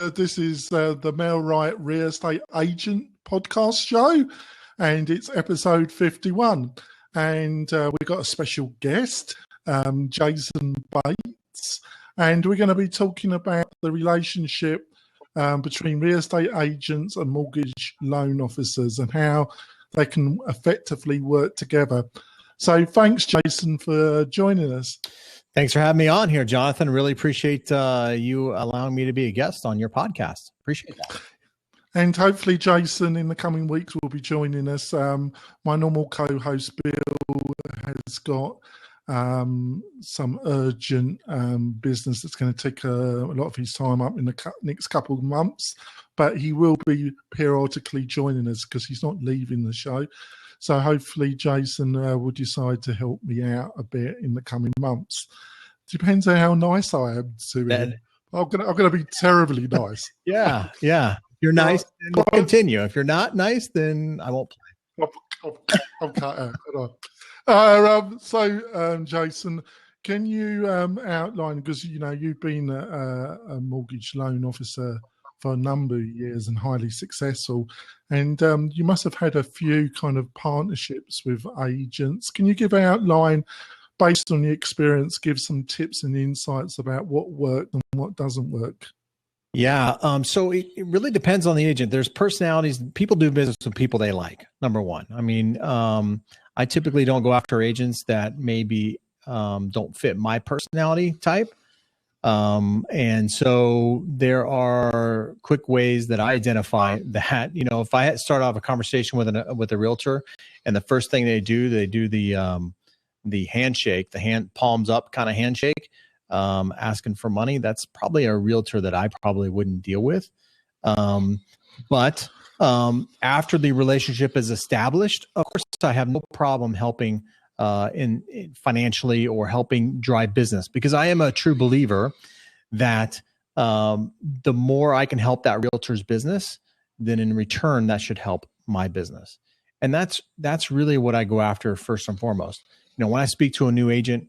This is the Mel Wright Real Estate Agent podcast show, and it's episode 51. And we've got a special guest, Jayson Bates, and we're going to be talking about the relationship between real estate agents and mortgage loan officers and how they can effectively work together. So thanks, Jayson, for joining us. Thanks for having me on here, Jonathan. Really appreciate you allowing me to be a guest on your podcast. Appreciate that. And hopefully, Jayson, in the coming weeks, will be joining us. My normal co-host, Bill, has got some urgent business that's going to take a lot of his time up in the next couple of months. But he will be periodically joining us because he's not leaving the show. So hopefully Jayson will decide to help me out a bit in the coming months. Depends on how nice I am to him. I'm gonna be terribly nice. Yeah. If you're nice, then we'll continue. If you're not nice, then I won't play. I'll cut out. Jayson, can you outline, because you've been a mortgage loan officer for a number of years and highly successful, and you must have had a few kind of partnerships with agents. Can you give an outline based on your experience, give some tips and insights about what worked and what doesn't work? Yeah. So it really depends on the agent. There's personalities. People do business with people they like, number one. I mean, I typically don't go after agents that maybe don't fit my personality type. And so there are quick ways that I identify that, if I start off a conversation with a realtor and the first thing they do the handshake, the hand palms up kind of handshake, asking for money, that's probably a realtor that I probably wouldn't deal with. But after the relationship is established, of course, I have no problem helping in financially or helping drive business, because I am a true believer that the more I can help that realtor's business, then in return, that should help my business. And that's really what I go after first and foremost. When I speak to a new agent,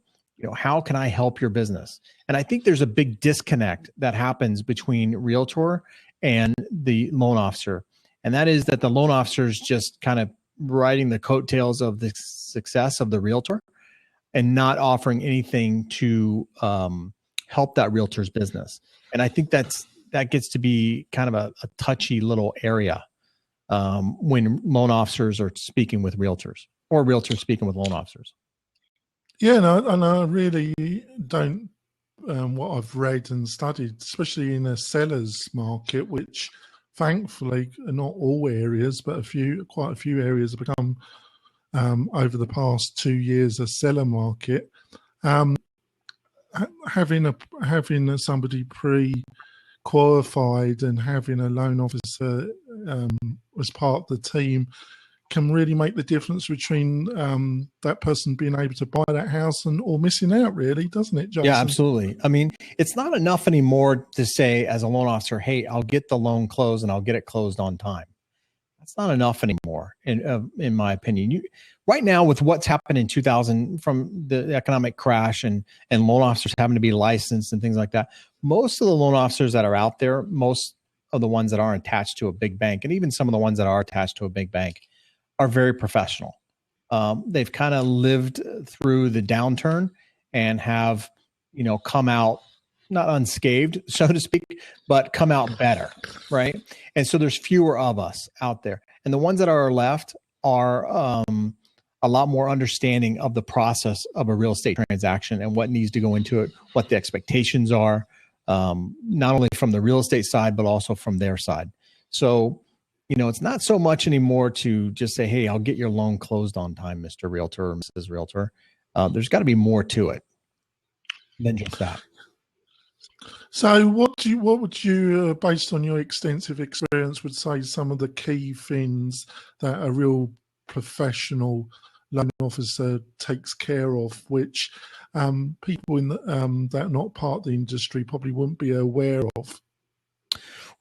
how can I help your business? And I think there's a big disconnect that happens between realtor and the loan officer. And that is that the loan officer is just kind of riding the coattails of the success of the realtor and not offering anything to help that realtor's business. And I think that gets to be kind of a touchy little area when loan officers are speaking with realtors or realtors speaking with loan officers. Yeah, and I really don't, what I've read and studied, especially in a seller's market, which thankfully not all areas, but quite a few areas have become over the past 2 years a seller market. Having somebody pre-qualified and having a loan officer as part of the team can really make the difference between that person being able to buy that house or missing out, really, doesn't it, Jayson? Yeah, absolutely. I mean, it's not enough anymore to say as a loan officer, hey, I'll get the loan closed and I'll get it closed on time. That's not enough anymore, in my opinion. Right now, with what's happened in 2000 from the economic crash and loan officers having to be licensed and things like that, most of the loan officers that are out there, most of the ones that aren't attached to a big bank, and even some of the ones that are attached to a big bank, are very professional. They've kind of lived through the downturn and have, come out not unscathed, so to speak, but come out better, right? And so there's fewer of us out there. And the ones that are left are a lot more understanding of the process of a real estate transaction and what needs to go into it, what the expectations are, not only from the real estate side, but also from their side. So, it's not so much anymore to just say, hey, I'll get your loan closed on time, Mr. Realtor or Mrs. Realtor. There's got to be more to it than just that. So what would you, based on your extensive experience, would say some of the key things that a real professional loan officer takes care of, which people that are not part of the industry probably wouldn't be aware of?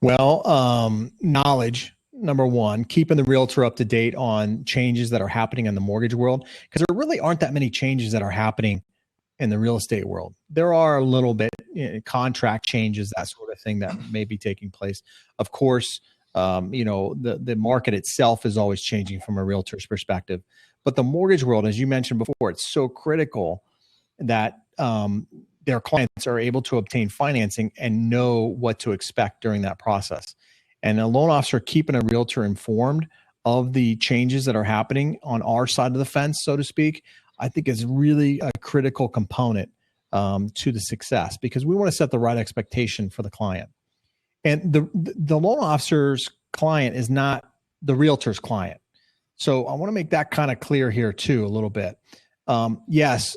Well, knowledge. Number one, keeping the realtor up to date on changes that are happening in the mortgage world, because there really aren't that many changes that are happening in the real estate world. There are a little bit contract changes, that sort of thing that may be taking place. Of course, the market itself is always changing from a realtor's perspective. But the mortgage world, as you mentioned before, it's so critical that their clients are able to obtain financing and know what to expect during that process. And a loan officer keeping a realtor informed of the changes that are happening on our side of the fence, so to speak, I think is really a critical component to the success, because we want to set the right expectation for the client. And the loan officer's client is not the realtor's client. So I want to make that kind of clear here too, a little bit. Yes,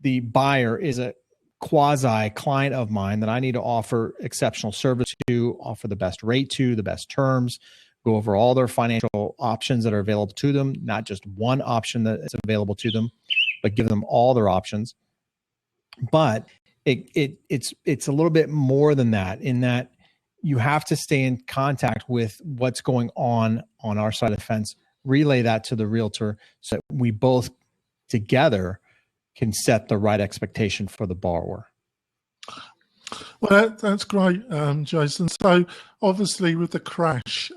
the buyer is a quasi client of mine that I need to offer exceptional service to, offer the best rate to, the best terms, go over all their financial options that are available to them, not just one option that is available to them, but give them all their options. But it's a little bit more than that, in that you have to stay in contact with what's going on our side of the fence, relay that to the realtor so that we both together can set the right expectation for the borrower. Well, that's great, Jayson. So obviously with the crash,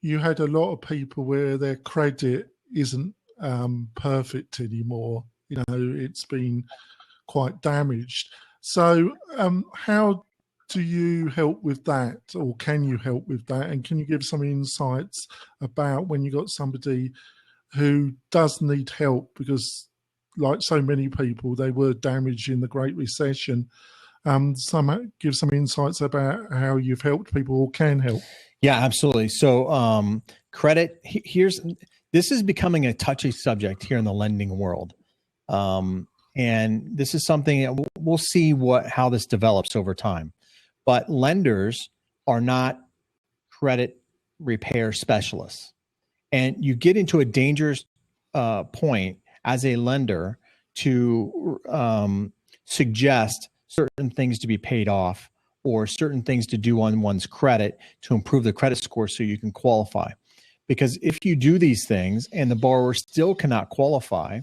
you had a lot of people where their credit isn't perfect anymore. It's been quite damaged. So how do you help with that, or can you help with that? And can you give some insights about when you got somebody who does need help, because like so many people, they were damaged in the Great Recession? Give some insights about how you've helped people or can help. Yeah, absolutely. So credit, this is becoming a touchy subject here in the lending world. And this is something that we'll see how this develops over time. But lenders are not credit repair specialists. And you get into a dangerous point as a lender to suggest certain things to be paid off or certain things to do on one's credit to improve the credit score so you can qualify. Because if you do these things and the borrower still cannot qualify,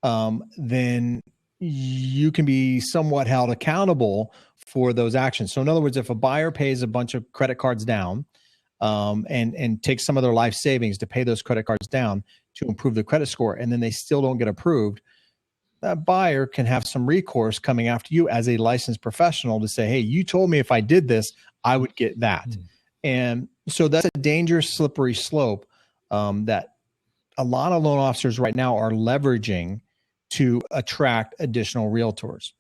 then you can be somewhat held accountable for those actions. So in other words, if a buyer pays a bunch of credit cards down and takes some of their life savings to pay those credit cards down to improve the credit score, and then they still don't get approved, that buyer can have some recourse coming after you as a licensed professional to say, hey, you told me if I did this, I would get that. And so that's a dangerous, slippery slope that a lot of loan officers right now are leveraging to attract additional realtors.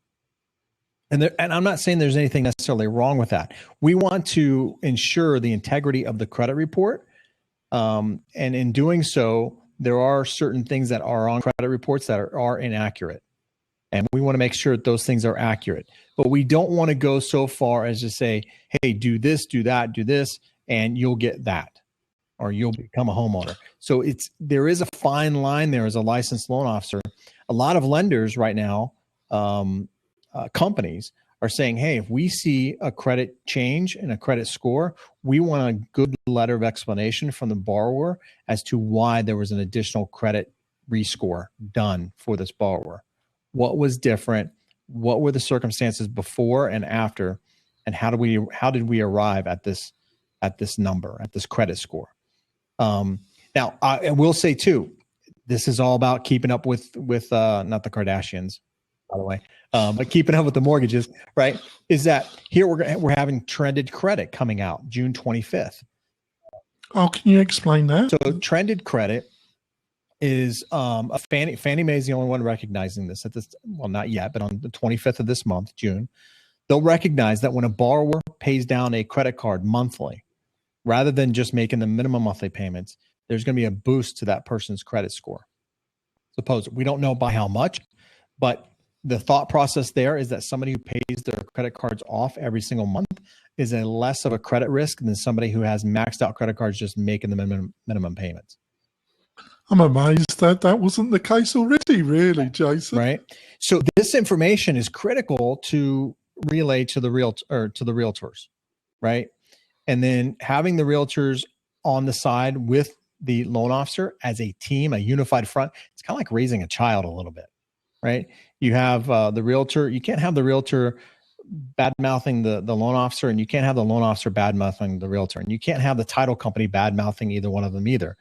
And I'm not saying there's anything necessarily wrong with that. We want to ensure the integrity of the credit report. And in doing so, there are certain things that are on credit reports that are inaccurate. And we want to make sure that those things are accurate. But we don't want to go so far as to say, hey, do this, do that, do this, and you'll get that, or you'll become a homeowner. So there is a fine line there as a licensed loan officer. A lot of lenders right now, companies, are saying, hey, if we see a credit change in a credit score, we want a good letter of explanation from the borrower as to why there was an additional credit rescore done for this borrower. What was different? What were the circumstances before and after? And how did we arrive at this number, at this credit score? Now, I will say too, this is all about keeping up with not the Kardashians, by the way, but keeping up with the mortgages, right? Is that here we're having trended credit coming out June 25th. Oh, can you explain that? So trended credit is Fannie Mae is the only one recognizing this at this. Well, not yet, but on the 25th of this month, June, they'll recognize that when a borrower pays down a credit card monthly, rather than just making the minimum monthly payments, there's going to be a boost to that person's credit score. Suppose we don't know by how much, but the thought process there is that somebody who pays their credit cards off every single month is a less of a credit risk than somebody who has maxed out credit cards just making the minimum payments. I'm amazed that wasn't the case already, really, Jayson. Right. So this information is critical to relay to the realtors, right? And then having the realtors on the side with the loan officer as a team, a unified front, it's kind of like raising a child a little bit, right? You have the realtor. You can't have the realtor bad mouthing the loan officer, and you can't have the loan officer bad mouthing the realtor, and you can't have the title company bad mouthing either one of them either.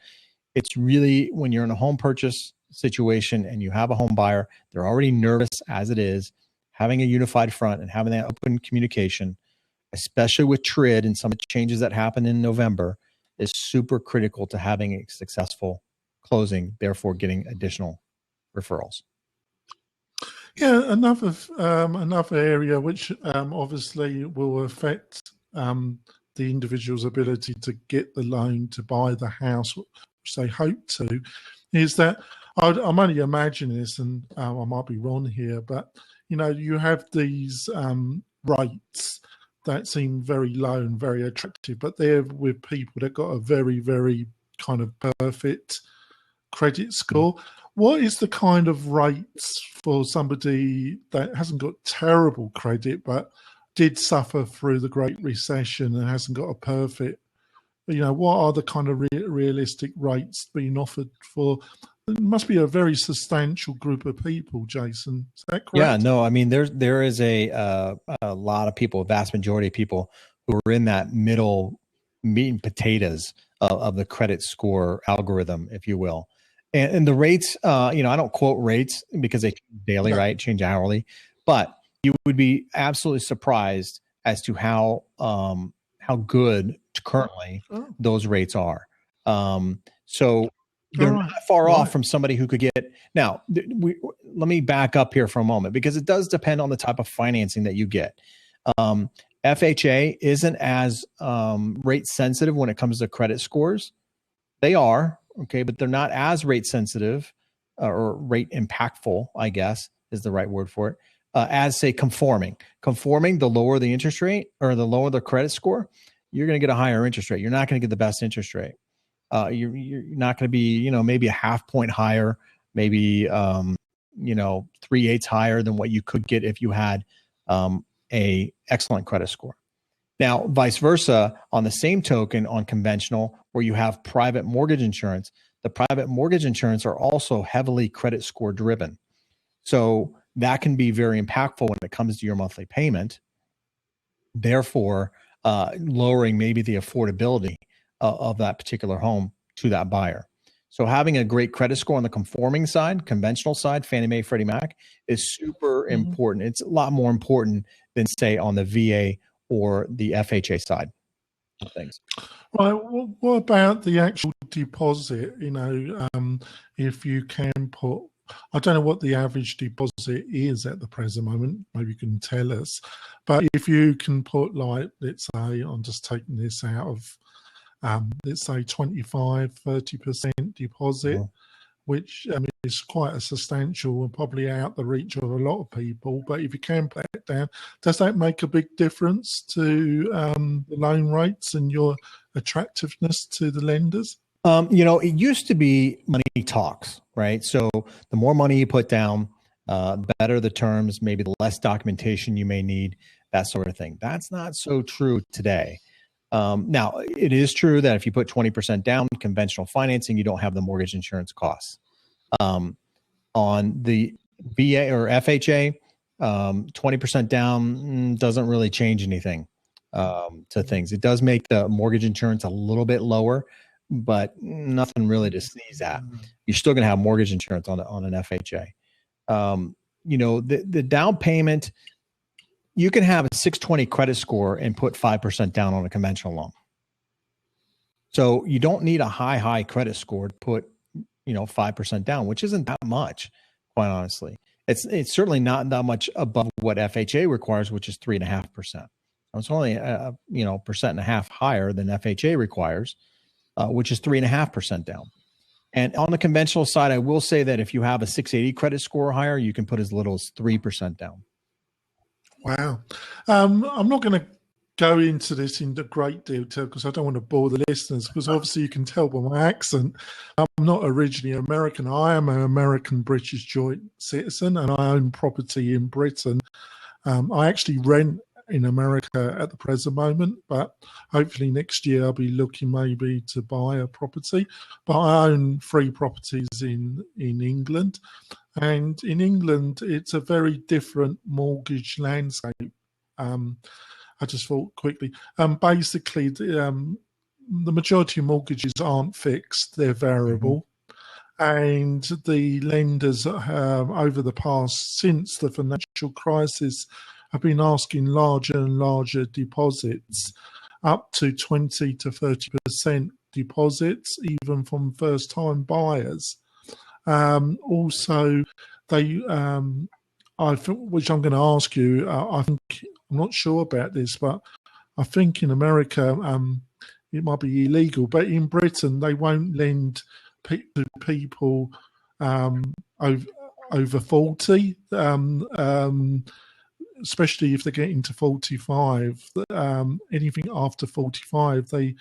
It's really when you're in a home purchase situation and you have a home buyer, they're already nervous as it is. Having a unified front and having that open communication, especially with TRID and some of the changes that happened in November, is super critical to having a successful closing, therefore getting additional referrals. Yeah, another area which obviously will affect the individual's ability to get the loan to buy the house, which they hope to, is that I'm only imagining this, and I might be wrong here, but you have these rates that seem very low and very attractive, but they're with people that got a very, very kind of perfect credit score. What is the kind of rates for somebody that hasn't got terrible credit but did suffer through the Great Recession and hasn't got a perfect? What are the kind of realistic rates being offered for? It must be a very substantial group of people, Jayson. Is that correct? Yeah, no, I mean, there is a lot of people, a vast majority of people who are in that middle meat and potatoes of the credit score algorithm, if you will. And the rates, I don't quote rates because they change daily, right? Change hourly, but you would be absolutely surprised as to how good currently those rates are. So they're not far off from somebody who could get. Now, let me back up here for a moment because it does depend on the type of financing that you get. FHA isn't as rate sensitive when it comes to credit scores. They are, okay, but they're not as rate sensitive or rate impactful, I guess is the right word for it, as say conforming. Conforming, the lower the interest rate or the lower the credit score, you're going to get a higher interest rate. You're not going to get the best interest rate. You're not going to be, maybe a half point higher, maybe, 3/8 higher than what you could get if you had a excellent credit score. Now, vice versa, on the same token, on conventional, where you have private mortgage insurance, the private mortgage insurance are also heavily credit score driven. So that can be very impactful when it comes to your monthly payment, therefore lowering maybe the affordability of that particular home to that buyer. So having a great credit score on the conforming side, conventional side, Fannie Mae, Freddie Mac, is super important. It's a lot more important than, say, on the VA or the FHA side of things. Right. Well, what about the actual deposit? If you can put, I don't know what the average deposit is at the present moment. Maybe you can tell us. But if you can put, like, let's say, I'm just taking this out of, let's say 25, 30% deposit, which is quite a substantial and probably out the reach of a lot of people. But if you can put that down, does that make a big difference to the loan rates and your attractiveness to the lenders? It used to be money talks, right? So the more money you put down, the better the terms, maybe the less documentation you may need, that sort of thing. That's not so true today. Now, it is true that if you put 20% down, conventional financing, you don't have the mortgage insurance costs. On the VA or FHA, 20% down doesn't really change anything to things. It does make the mortgage insurance a little bit lower, but nothing really to sneeze at. You're still going to have mortgage insurance on an FHA. The down payment, you can have a 620 credit score and put 5% down on a conventional loan. So you don't need a high credit score to put, 5% down, which isn't that much, quite honestly. It's certainly not that much above what FHA requires, which is 3.5%. It's only a 1.5% higher than FHA requires, which is 3.5% down. And on the conventional side, I will say that if you have a 680 credit score or higher, you can put as little as 3% down. Wow. I'm not going to go into this in great detail because I don't want to bore the listeners, because obviously you can tell by my accent, I'm not originally American. I am an American-British joint citizen and I own property in Britain. I actually rent in America at the present moment, but hopefully next year I'll be looking maybe to buy a property. But I own 3 properties in England. And in England, it's a very different mortgage landscape. I just thought quickly. Basically, the majority of mortgages aren't fixed; they're variable. And the lenders over the past, since the financial crisis, have been asking larger and larger deposits, up to 20 to 30% deposits, even from first-time buyers. Also, they, which I'm going to ask you, I think, I'm not sure about this, but I think in America, it might be illegal, but in Britain, they won't lend to people over 40, especially if they get into 45. Anything after 45, they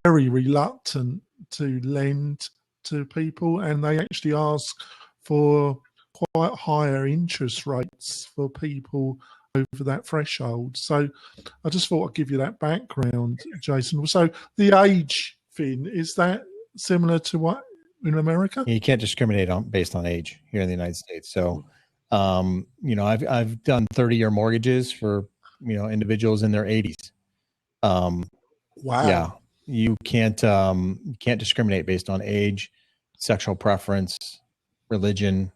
very reluctant to lend to people, and they actually ask for quite higher interest rates for people over that threshold. So I just thought I'd give you that background, Jayson. So the age thing, is that similar to what in America? You can't discriminate based on age here in the United States. So, I've done 30-year mortgages for, individuals in their 80s. Wow. Yeah, you can't discriminate based on age, sexual preference, religion,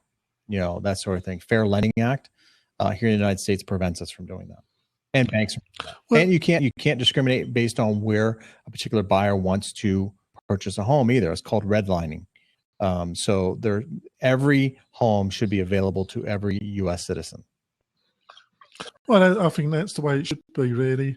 that sort of thing. Fair Lending Act here in the United States prevents us from doing that, and banks. Well, and you can't discriminate based on where a particular buyer wants to purchase a home either. It's called redlining. So every home should be available to every U.S. citizen. Well, I think that's the way it should be, really.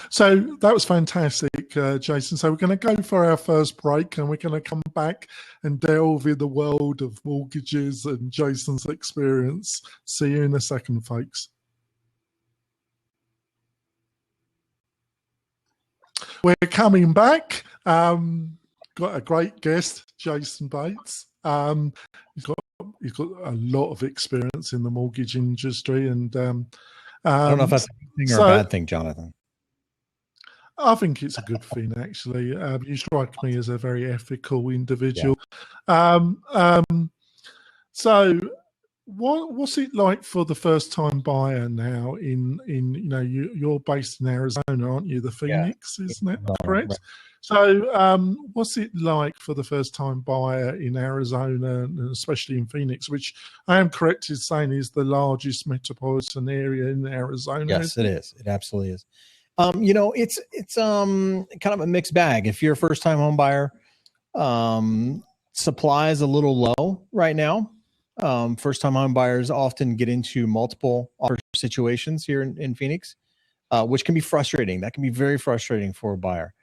So that was fantastic, Jayson. So we're going to go for our first break, and we're going to come back and delve in the world of mortgages and Jayson's experience. See you in a second, folks. We're coming back. Got a great guest, Jayson Bates. He's got a lot of experience in the mortgage industry, and I don't know if that's a good thing or a bad thing, Jonathan. I think it's a good thing, actually. You strike me as a very ethical individual. Yeah. So, what's it like for the first-time buyer now? You're based in Arizona, aren't you? The Phoenix, isn't that correct? Right. So, what's it like for the first-time buyer in Arizona, and especially in Phoenix, which I am correct in saying is the largest metropolitan area in Arizona? Yes, it is. It absolutely is. It's kind of a mixed bag. If you're a first-time home buyer, supply is a little low right now. First-time home buyers often get into multiple offer situations here in Phoenix, which can be frustrating. That can be very frustrating for a buyer.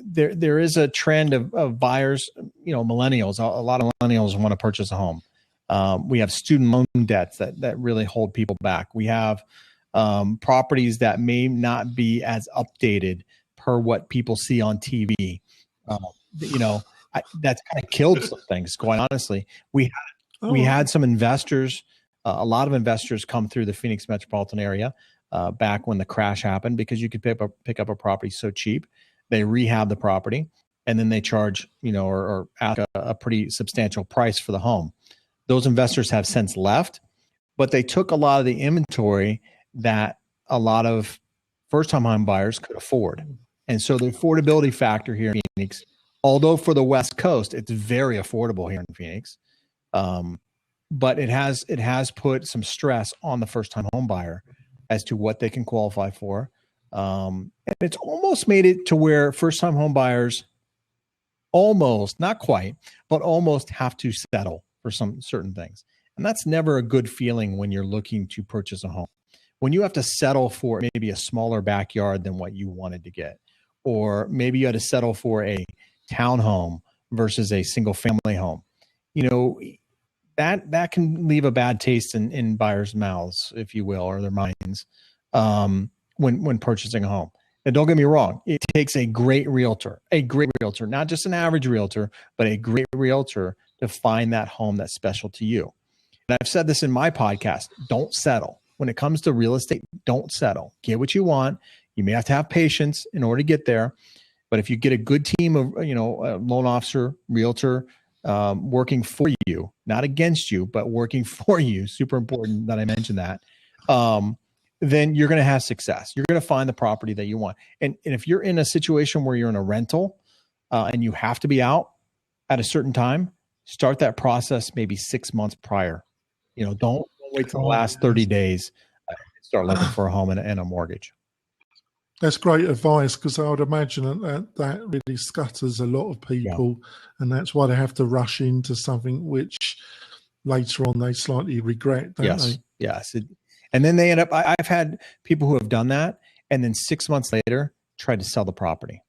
There is a trend of buyers, millennials. A lot of millennials want to purchase a home. We have student loan debts that really hold people back. We have properties that may not be as updated per what people see on TV. That's kind of killed some things, quite honestly. We had some investors, a lot of investors come through the Phoenix metropolitan area back when the crash happened, because you could pick up a property so cheap. They rehab the property, and then they charge, or ask a pretty substantial price for the home. Those investors have since left, but they took a lot of the inventory that a lot of first-time home buyers could afford. And so the affordability factor here in Phoenix, although for the West Coast, it's very affordable here in Phoenix, but it has put some stress on the first-time home buyer as to what they can qualify for. And it's almost made it to where first-time home buyers almost, not quite, but almost have to settle for some certain things. And that's never a good feeling when you're looking to purchase a home. When you have to settle for maybe a smaller backyard than what you wanted to get, or maybe you had to settle for a townhome versus a single family home, that can leave a bad taste in buyers' mouths, if you will, or their minds, when purchasing a home. And don't get me wrong, it takes a great realtor, not just an average realtor, but a great realtor to find that home that's special to you. And I've said this in my podcast: don't settle. When it comes to real estate, don't settle. Get what you want. You may have to have patience in order to get there. But if you get a good team of, a loan officer, realtor, working for you, not against you, but working for you. Super important that I mention that. Then you're going to have success. You're going to find the property that you want. And if you're in a situation where you're in a rental and you have to be out at a certain time, start that process maybe 6 months prior. Don't wait till the last 30 days and start looking for a home and a mortgage. That's great advice, because I would imagine that really scatters a lot of people, and that's why they have to rush into something which later on they slightly regret, don't they? Yes. And then they end up, I've had people who have done that and then 6 months later tried to sell the property.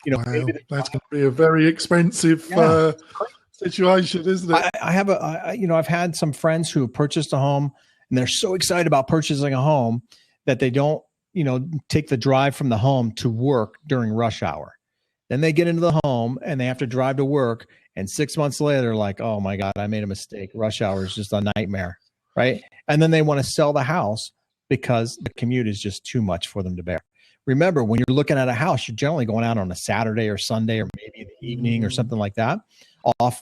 Wow, that's going to be a very expensive situation, isn't it? I've had some friends who have purchased a home and they're so excited about purchasing a home that they don't, take the drive from the home to work during rush hour. Then they get into the home and they have to drive to work. And 6 months later, like, oh my God, I made a mistake. Rush hour is just a nightmare. Right. And then they want to sell the house because the commute is just too much for them to bear. Remember, when you're looking at a house, you're generally going out on a Saturday or Sunday or maybe in the evening or something like that, off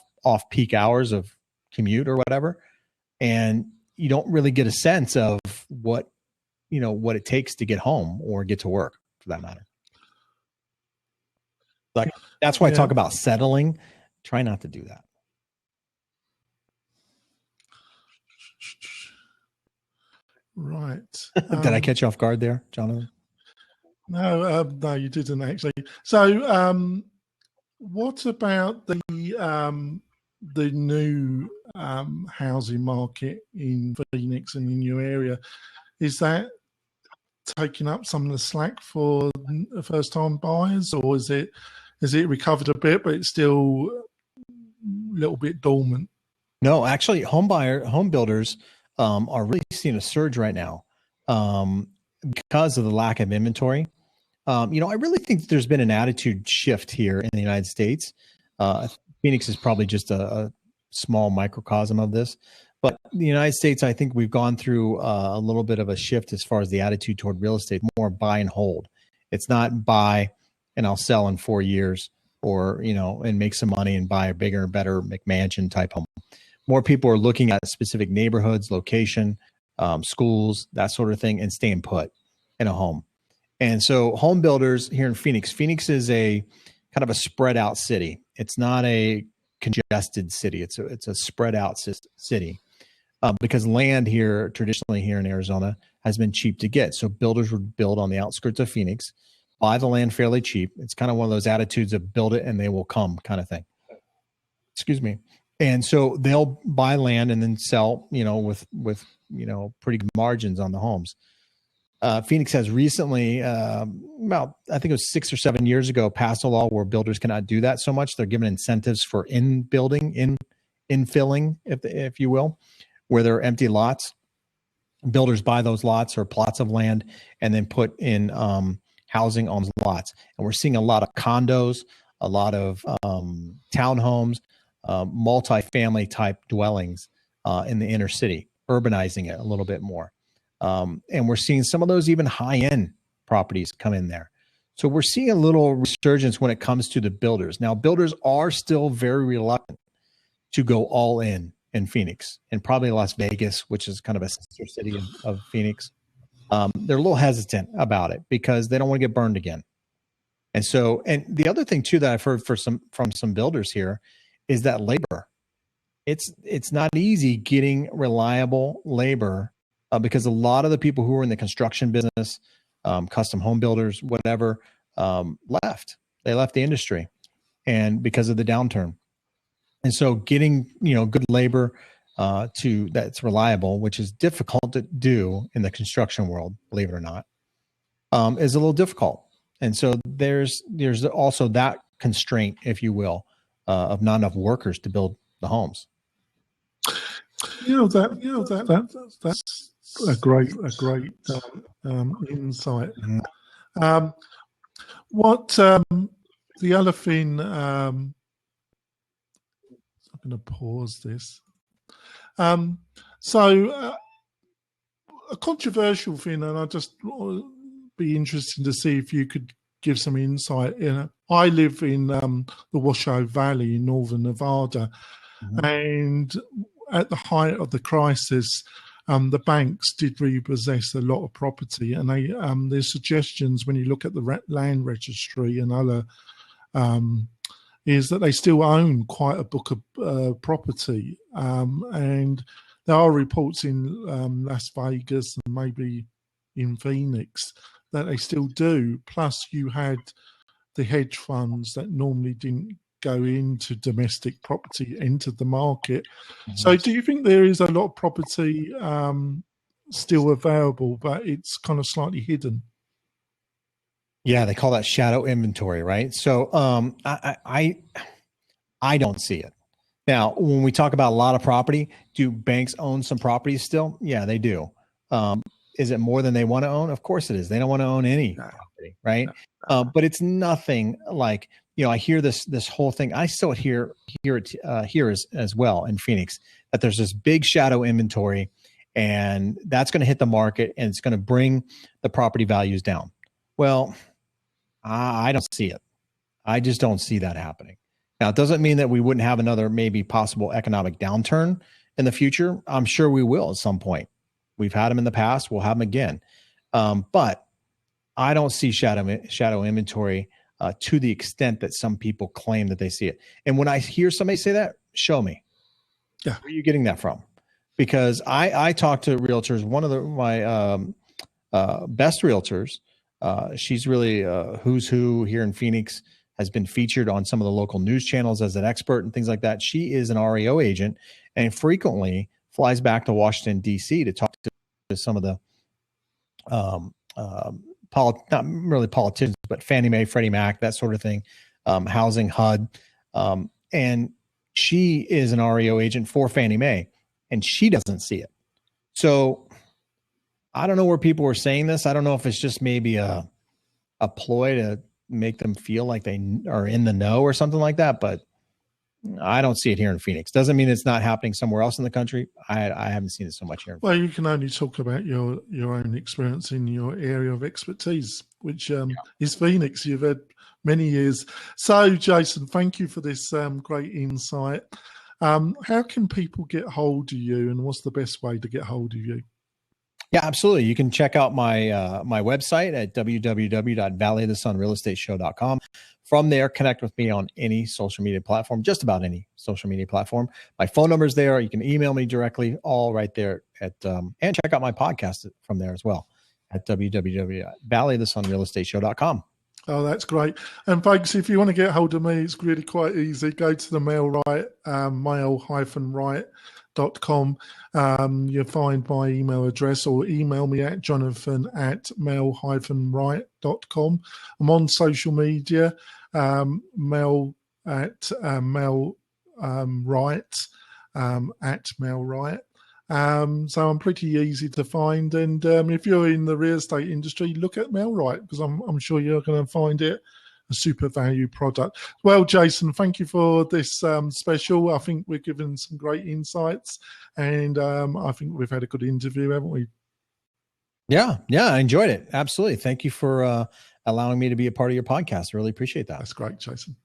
peak hours of commute or whatever. And you don't really get a sense of what it takes to get home or get to work, for that matter. Like, that's why I talk about settling. Try not to do that. Right. Did I catch you off guard there, Jonathan? No, you didn't actually. So, what about the new housing market in Phoenix and in your area? Is that taking up some of the slack for first-time buyers, or is it recovered a bit, but it's still a little bit dormant? No, actually, home builders are really seeing a surge right now because of the lack of inventory. I really think there's been an attitude shift here in the United States. Phoenix is probably just a small microcosm of this, but the United States, I think we've gone through a little bit of a shift as far as the attitude toward real estate, more buy and hold. It's not buy and I'll sell in 4 years, or, and make some money and buy a bigger and better McMansion type home. More people are looking at specific neighborhoods, location, schools, that sort of thing, and staying put in a home. And so home builders here in Phoenix is a kind of a spread out city. It's not a congested city. It's a spread out city because land here, traditionally here in Arizona, has been cheap to get. So builders would build on the outskirts of Phoenix, buy the land fairly cheap. It's kind of one of those attitudes of build it and they will come kind of thing. Excuse me. And so they'll buy land and then sell, with pretty good margins on the homes. Phoenix has recently, about, I think it was 6 or 7 years ago, passed a law where builders cannot do that so much. They're given incentives for infilling, if you will, where there are empty lots. Builders buy those lots or plots of land and then put in housing on lots. And we're seeing a lot of condos, a lot of townhomes, multi-family type dwellings in the inner city, urbanizing it a little bit more. And we're seeing some of those even high-end properties come in there. So we're seeing a little resurgence when it comes to the builders. Now, builders are still very reluctant to go all in Phoenix, and probably Las Vegas, which is kind of a sister city of Phoenix. They're a little hesitant about it because they don't want to get burned again. And so, and the other thing too that I've heard from some builders here is that labor. It's not easy getting reliable labor because a lot of the people who are in the construction business, custom home builders, whatever, left. They left the industry, and because of the downturn. And so, getting good labor that's reliable, which is difficult to do in the construction world, believe it or not, is a little difficult. And so there's also that constraint, if you will, of not enough workers to build the homes. That's a great insight. Mm-hmm. What the other thing? I'm going to pause this. So a controversial thing, and I just be interested to see if you could give some insight. I live in the Washoe Valley in northern Nevada, and at the height of the crisis, the banks did repossess a lot of property, and there's suggestions when you look at the land registry and other, is that they still own quite a book of property, and there are reports in Las Vegas and maybe in Phoenix that they still do. Plus, you had the hedge funds that normally didn't go into domestic property entered the market. So do you think there is a lot of property still available, but it's kind of slightly hidden? Yeah, they call that shadow inventory, right? So I don't see it. Now, when we talk about a lot of property, do banks own some properties still? Yeah, they do. Is it more than they want to own? Of course it is. They don't want to own any property, right? But it's nothing like, I hear this whole thing. I still hear as well in Phoenix that there's this big shadow inventory, and that's going to hit the market and it's going to bring the property values down. Well, I don't see it. I just don't see that happening. Now, it doesn't mean that we wouldn't have another maybe possible economic downturn in the future. I'm sure we will at some point. We've had them in the past. We'll have them again. But I don't see shadow inventory to the extent that some people claim that they see it. And when I hear somebody say that, show me. Yeah. Where are you getting that from? Because I talk to realtors. One of my best realtors, she's really who's who here in Phoenix, has been featured on some of the local news channels as an expert and things like that. She is an REO agent and frequently flies back to Washington, D.C. to talk to some of the not really politicians, but Fannie Mae, Freddie Mac, that sort of thing, housing, HUD. And she is an REO agent for Fannie Mae, and she doesn't see it. So I don't know where people are saying this. I don't know if it's just maybe a ploy to make them feel like they are in the know or something like that, but I don't see it here in Phoenix. Doesn't mean it's not happening somewhere else in the country. I haven't seen it so much here. Well, you can only talk about your own experience in your area of expertise, which is Phoenix. You've had many years. So, Jayson, thank you for this great insight. How can people get hold of you, and what's the best way to get hold of you? Yeah, absolutely. You can check out my my website at www.valleyofthesunrealestateshow.com. From there, connect with me on any social media platform, just about any social media platform. My phone number is there. You can email me directly, all right there at and check out my podcast from there as well at www.valleyofthesunrealestateshow.com. Oh, that's great. And folks, if you want to get hold of me, it's really quite easy. Go to the mail-right, mail-right.com. You'll find my email address, or email me at jonathan@mail-right.com. I'm on social media, mail at mail-right, at mail-right. So I'm pretty easy to find. And if you're in the real estate industry, look at Mailright, because I'm sure you're going to find it a super value product. Well, Jayson, thank you for this special. I think we're given some great insights, and I think we've had a good interview, haven't we? Yeah, I enjoyed it. Absolutely. Thank you for allowing me to be a part of your podcast. I really appreciate that. That's great, Jayson.